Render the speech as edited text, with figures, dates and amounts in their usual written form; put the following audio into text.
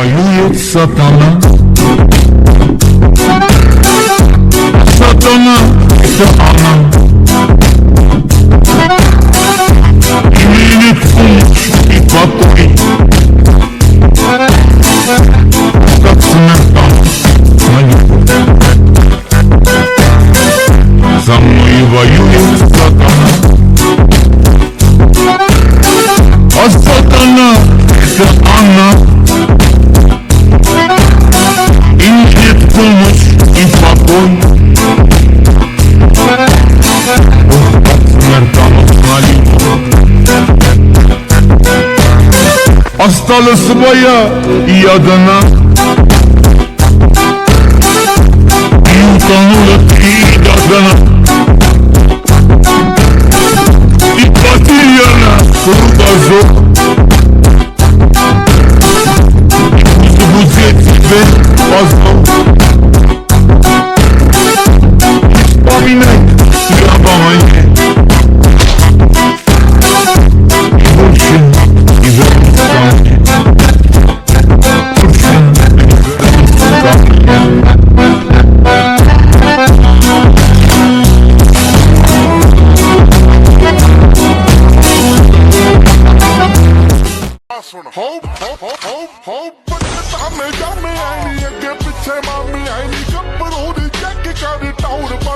Yuvayu satana, satana işte anam. Yemin tutmuş bir bakmayı, katsına за мною воюет сатана, а сатана это она. И нет помощь и покой. Ох, как смертоносна любовь. Осталась своя и одна, и утонула три догана. И потеряна кругозор. Не забудет тебе позор. Не вспоминай все обо мне. И больше не вернусь ко мне. Больше не вернусь ко мне. Hope, but I'm a dummy, I need a gift to tell me, I need a couple of the jacket, got it out of my